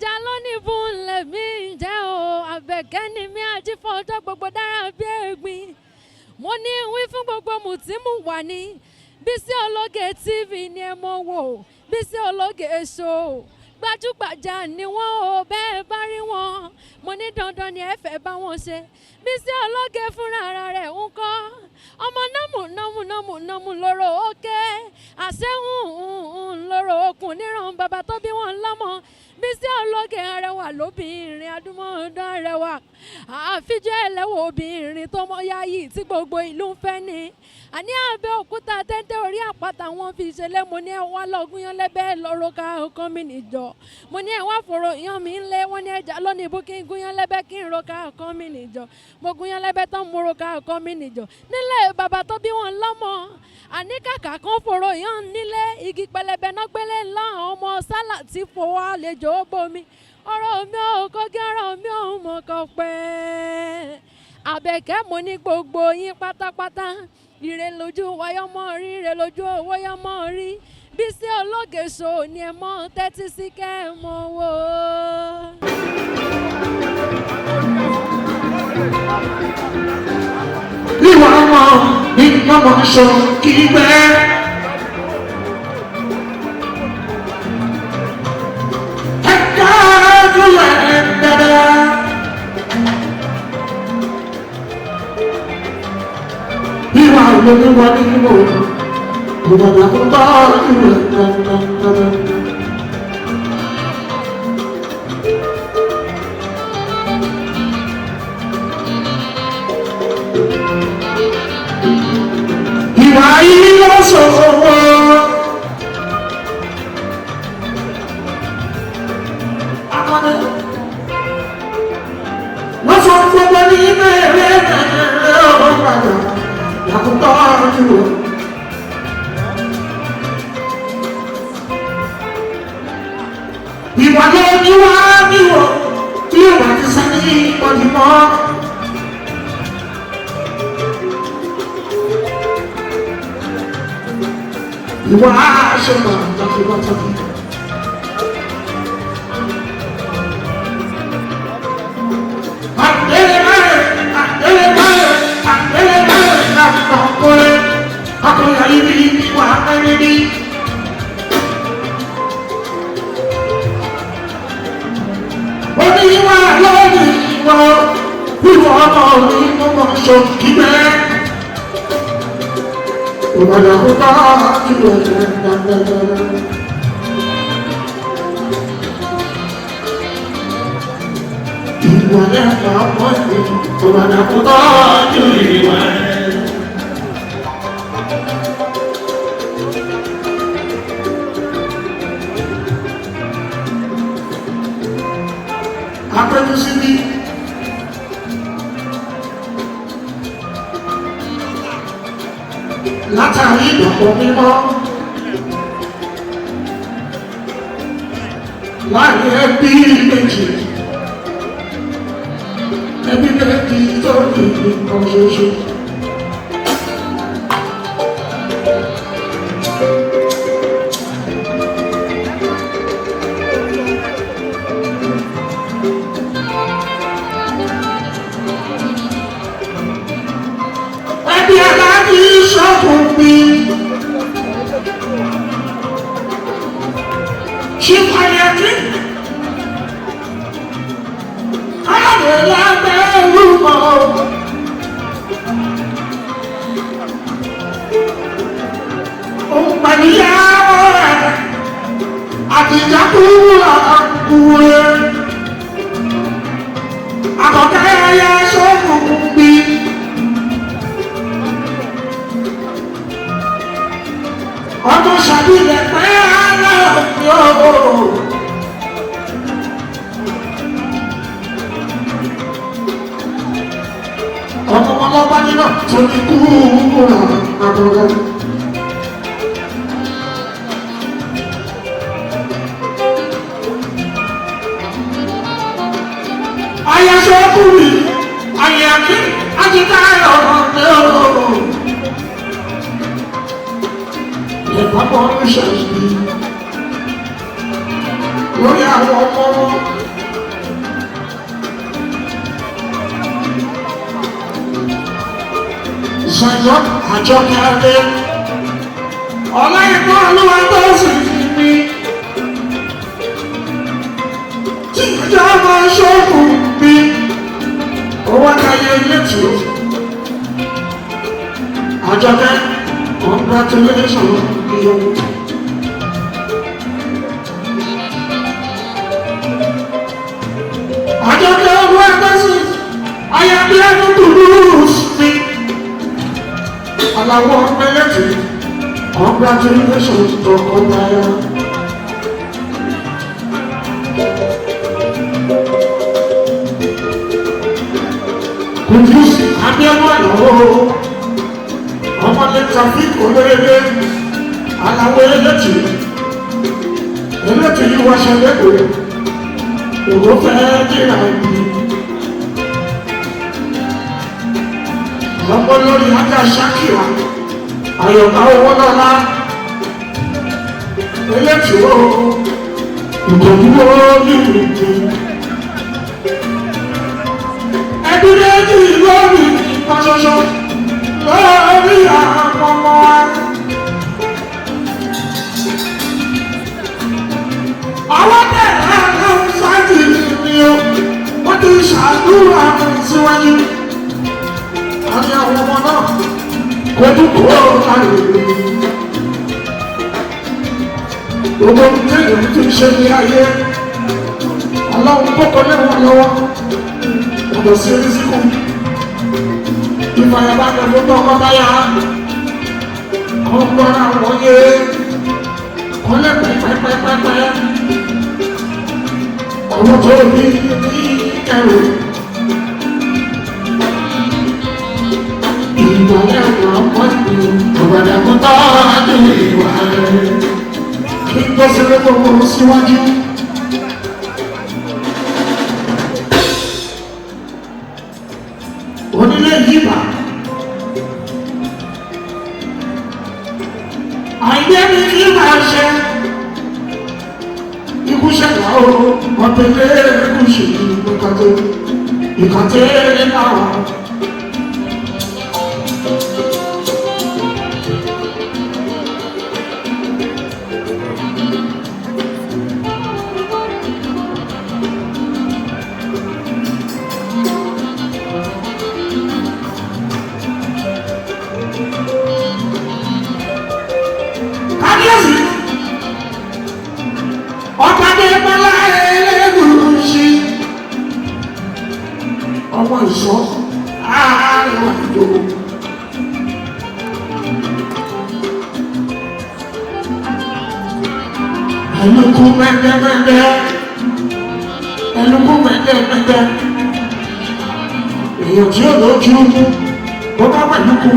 Jaloni fún lèmi jẹ́ o, àbẹ̀kẹ́ ni mi àti fọ́jọ́ gbogbo dára bí ẹ̀gbin. Mo ní wí fún gbogbo mùtímù wà ní BISI Ologe TV ni ẹ mọ̀ wò, BISI Ologe Show. Gbajúgbajà ni wọ́n o, bẹ́ẹ̀ bá rí wọn. Mo ní dandan ni ẹ fẹ́ bá wọn ṣe. BISI Ologe fúnra ara rẹ̀ ń kọ́. Ọmọ námù lóró òkè. Àṣẹ́hùn lóró okùn níran bàbá tó bí wọn lọ́mọ. BISI Ologe arẹwà lóbìnrin adúmọ̀ọ́dán arẹwà. Àfijọ́ ẹlẹ́wọ̀ obìnrin tó mọ yáyì tí gbogbo ìlú ń fẹ́ ni. Àní Abẹ́òkúta tẹ́tẹ́ orí àpáta wọn fi ṣẹlẹ̀. Mo ní ẹ wá lọ́gùn yan lẹ́bẹ̀ẹ́ lọ́rọ́ ká ọkọ mi nìjọ. Mo ní ẹ wá fòrò yan mi ńlẹ̀. Wọ́n ní ẹja lónìí bú kí n gún yan lẹ́bẹ̀ẹ́ kí n ro ká ọkọ mi nìjọ. Mo gún yan lẹ́bẹ̀ẹ́ tán mo ro ká ọkọ mi nìjọ. Nílẹ̀ bàbá tó bí wọn lọ́mọ. Àní kàkà kan fòrò yan nílé igi pẹlẹbẹ náà gbélé ńlá ọmọ sálà tí fowó àlejò bomi. Ọ̀rọ̀ mi ò kọ́gí ọ̀rọ̀ mi ò mọ̀ kọ́ pẹ́. Àbẹ̀kẹ́ mo ní gbogbo yín pátápátá. Ire lójú wáyọ́mọ́ rí, ire lójú owó yọ́mọ́ rí. BISI Ologe Show ni ẹ mọ́ tẹ́tí sí kẹ́ ẹ mọ́ wò. Ìwà ọmọ ìgbọ́mọ̀ ṣọ kí gbẹ́. Ẹ̀ka ìjọba ẹ̀ dáadáa. Ìwà olórí wọn ní ìwò ìwọ̀n àkókò ìwé dandandandan. Ìwà yìí ló sọ̀rọ̀ wọ́n. Wọ́n sọ gbogbo ní ìbéèrè ọ̀rọ̀ padà àkókò ìwé. Ìwà ló ní wá níwọ̀ tí ìwà ti sáré ìpọ̀jùmọ́. Ìwà àṣọmọ àtàkùnbọ̀tàkùn. Àdéhùn àkọ́kọ́rẹ́ akọ̀yà ibi ìwà ẹ̀rẹ́dì. Oníwà lónìí ìwọ ìwọ ọmọ mi mo mọ̀ ṣòkì bẹ́ẹ̀. Ìwọ̀n àkókò ìwé dandandandan. Ìwọ̀n ẹ̀ka ọmọ ìwé ìwọ̀n àkókò ìwé. Apẹ̀lú síbí. Látàrí ìdàpọ̀ mímọ́. Láàrin ẹbí méjì. Ẹbí méjì tó ní nǹkan ṣoṣo. lórí àwọn ọmọ wọn. Ìṣàjọ́ àjọkẹ́ adé ọláyẹ̀kọ́ olúwa tó sì ní tí ìjọ máa ṣọ́ọ̀kù bí owó káyé létí àjọkẹ́ congratulations you. Àjọkẹ́ olúwa tó sì ayẹyẹ ẹnu dùdú sí aláwọ̀ mẹ́lẹ́tì congratulations tọkọtaya. Kubis abẹ́wò àlọ́wọ́ ọmọdé traffic olóyèdè aláwọ̀ ẹlẹ́tì yìí wáṣẹ lẹ́kọ̀ọ́ òwò fẹ́ kíra ìlú. Lọ́pọ̀ lórí ajá ṣákìrà àyọ̀ká owó lọ́lá elétìwó ìtòdúró nínú ìpín ẹbí méjì lórí ìkan ṣoṣo lórí àwọn ọmọ wa. Àwọn tẹ̀lé àwọn sáàtì ni ó wọ́n ti ṣàdúrà síwájú àti àwọn ọmọ náà kojú kúrò láàrin gbogbo téèyàn ti ṣe ní ayé ọlọ́run kókó lẹ́wọ̀n lọ́wọ́ ọ̀dọ̀ sí eréṣíkù ìfàyàbalẹ̀ fún tọkọ báyà ọgbọ́n àwọn yé kọ́lẹ̀ pẹ́pẹ́pẹ́pẹ́ ọ̀rọ̀ tó ní ẹrù. Ìgbàlẹ̀ ọ̀pọ̀ ìlú ọ̀gbàdà kó tọ́jú ìwà rẹ̀ kí n tó sílé gbogbo síwájú. Onílé yìí bà àìdé ní kí máa ṣe ikú ṣẹ̀dá o ọ̀tẹ̀lẹ̀ ikú ṣe ìkàtẹ́ náà. Ọmọ ìṣọ́ ààrẹ òjò ẹnukú mẹ́ndẹ́mẹ́ndẹ́ èèyàn tí ó lójú bó bá pẹ̀lú kú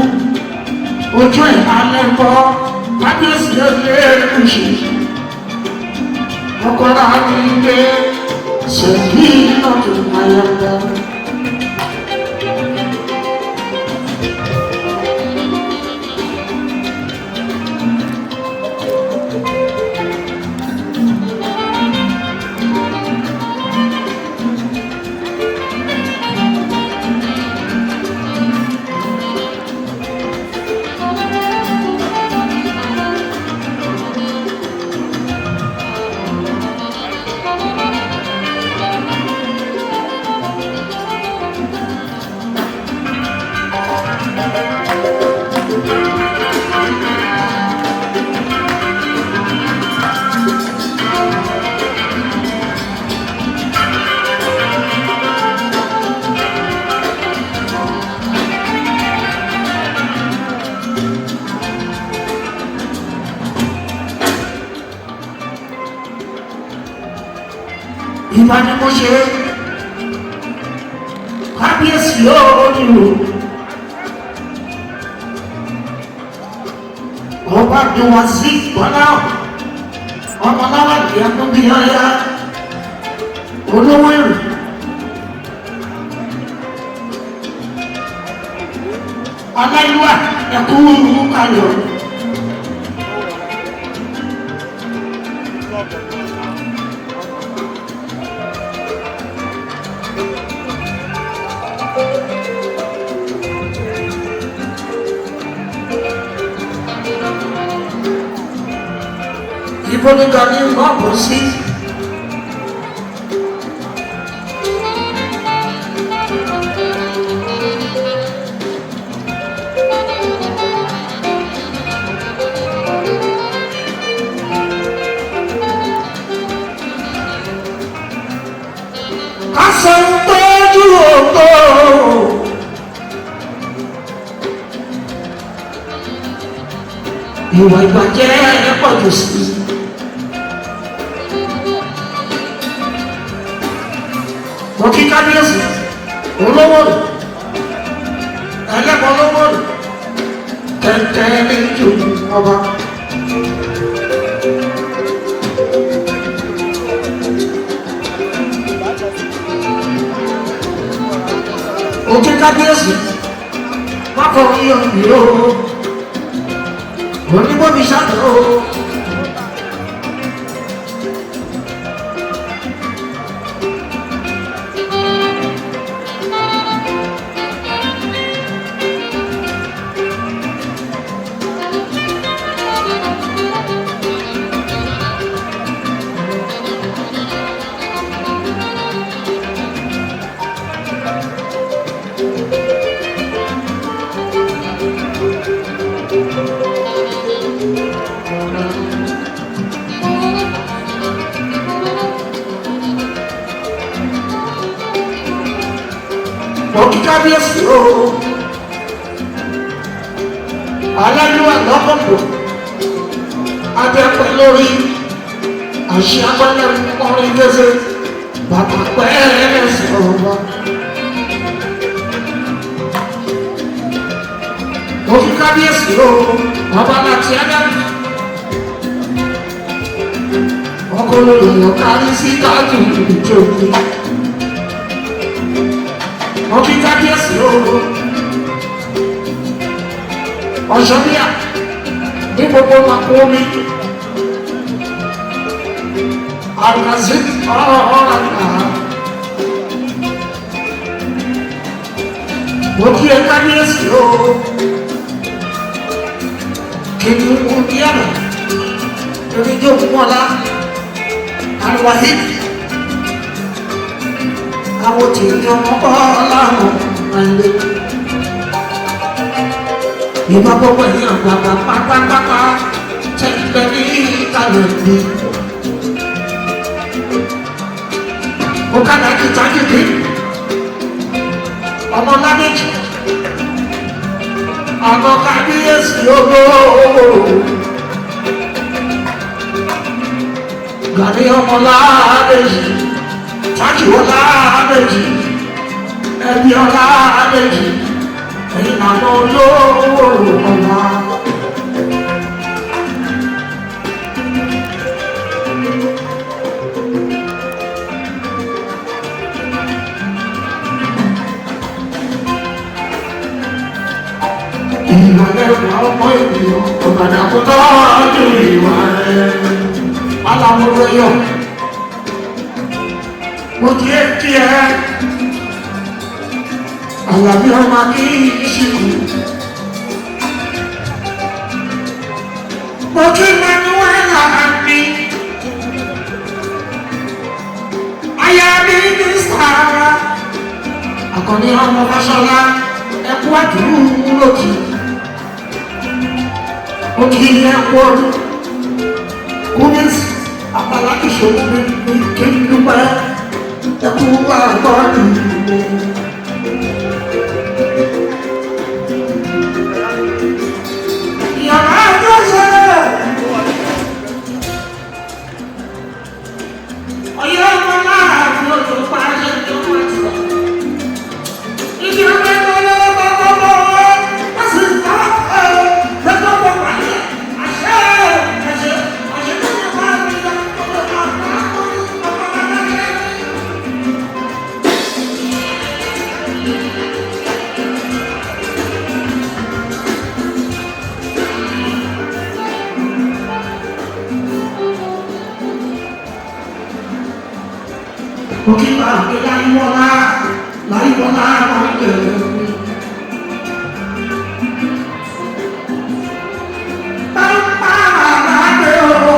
ojú ẹ̀ alẹ́ ń bọ́ kábíyèsí ẹlẹ́ẹ̀kùsì ọkọ̀lá ní ilé ṣèkí náà tó ayẹyẹ. Ìgbà ni mo ṣe kábíyèsí yóò nílò ọba bí wá sí bọ́lá ọmọ láwà ní ẹkún bí ọyá olówó èrè aláìwá ẹkún wúrú kalẹ̀. ibo ní ga ní bọ́ọ̀bù sí. Kásán tójú òtó. Ìwà ìbàjẹ́ pọ̀jù sí. Wọ́n kí kábíyèsí, olówó rẹ̀, ẹlẹ́bọn olówó rẹ̀, kẹ̀kẹ́ ní ìjò ọba. Òkè kábíyèsí, má fọ iyọ̀ ìró. Onígbòmí ṣàtọ̀. Òkè kábíyèsí o, aláyúwà lọ́kọ̀ọ̀kọ̀, adẹ́pẹ́ lórí, àṣẹ agbẹ́lẹ̀ ọ̀rìn gẹ́sẹ̀, bàbá pẹ́ẹ́lẹ́sẹ̀ ọ̀rọ̀. Òkè kábíyèsí o, ọba láti Ádámù, ọkọ̀ lórí ọ̀kárí sí káàdì ìjọba. Òkè kábíyèsí o, ọ̀ṣọ́bíà ní gbogbo màkú omi, àrùkàzí ọ̀rọ̀ àgbà. Òkè kábíyèsí o, kìnnìún ní àná, ìrìnjò mọ́lá, àlùwàhí. Àwọn tí ìjọ mọ́kọ́ láàrùn àìlè. Ìbá gbogbo èèyàn gbàgbà pátápátá tẹ́lẹ̀ ní ìkàlẹ̀ ní. Ó kàdà kìtà kìtì, ọmọ lábẹ́jì, àwọn kábíyèsí olóòwò. Gàdí ọmọ lábẹ́jì. Tájì ọlá méjì, ẹbí ọlá méjì, ìlànà olówó ọ̀la. Ìmọ̀lẹ́ ọmọ ènìyàn, ọ̀gbàdà kó tọ́jú ìwà rẹ̀, aláwọ̀ yọ̀. Mo jẹ́ kí ẹ Àlàbí ọmọ kí ìṣìkú. Mo kí Manuela àmì aya mínísítà. Àkànní ọmọ Fáṣọlá ẹkú àdúrú lòkì. Mo kí ẹkú ọdún. Kubis àpàlà ìṣòwò mi kí n dúpẹ́. Ẹkú àgbọ̀dù mi. Yàrá àjọṣe. Ọ̀yọ́ ọmọ náà ló tó parí tó wọ́n ti wà. Ìdí ọmọ ẹgbẹ́ lọ́wọ́ wọ́n sì ń bá lọ́jọ́ bọ̀ pàdé. Àṣẹ àṣẹ àṣẹ tó ń bá mi lọ. Òkìtà láyíwọ́lá láyíwọ́lá máa tẹ̀lé mi. Pápá àlàdé o,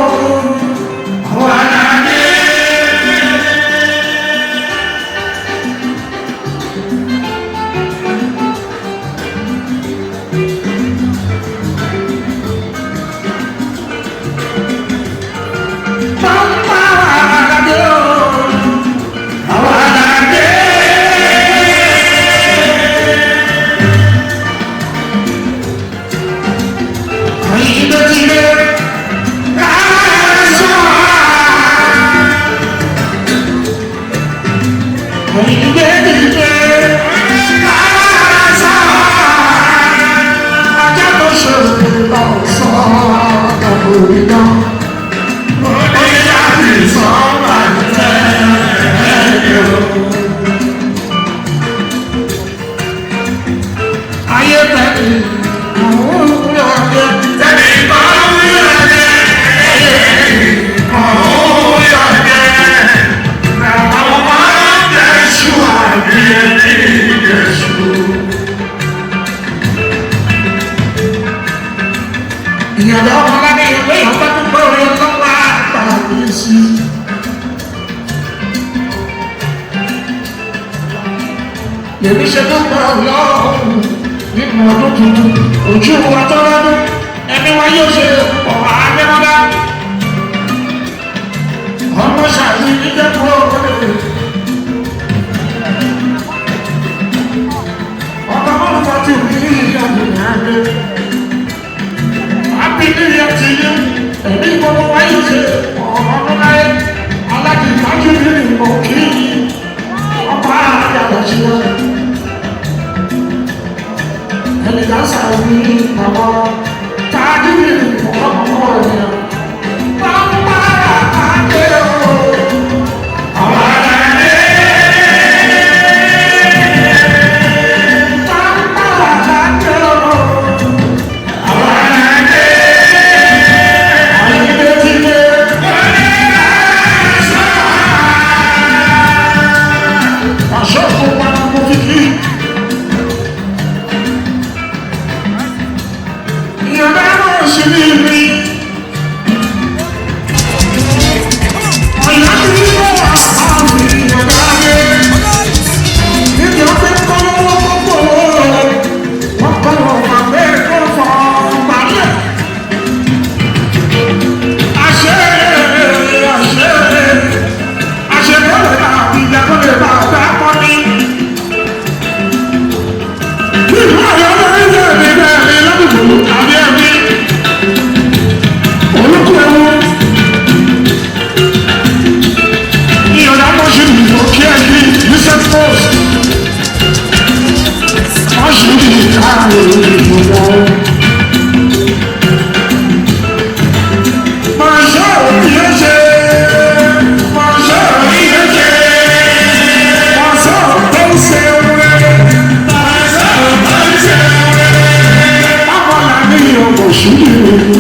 Yèmí ṣe tó gbà lọ́hùn nínú ọdún tuntun ojú wa tó lọ́dún ẹni wa yóò ṣe ọ̀rọ̀ adémọ́lá ọmọ ṣàyí níjẹ́kú ọ̀rẹ́ ọmọ mọ́lùmọ́ tí ò ní ìyàwó ìyàwó abínibí ti yé ẹ̀mí gbogbo wa yóò ṣe ọ̀rọ̀ ọdún láyé alájìkájú nínú ìmọ̀ kí ọba àyàwó ṣe wọ́n. Ẹni dáṣà wí àwọn táàdì ọmọ rẹ̀ pápá àgbẹ̀ o. Àwọn àgbẹ̀ pápá àgbẹ̀ o. Àwọn àgbẹ̀ àyè ti lé. Aṣọ fún wa mo fi kí. Post.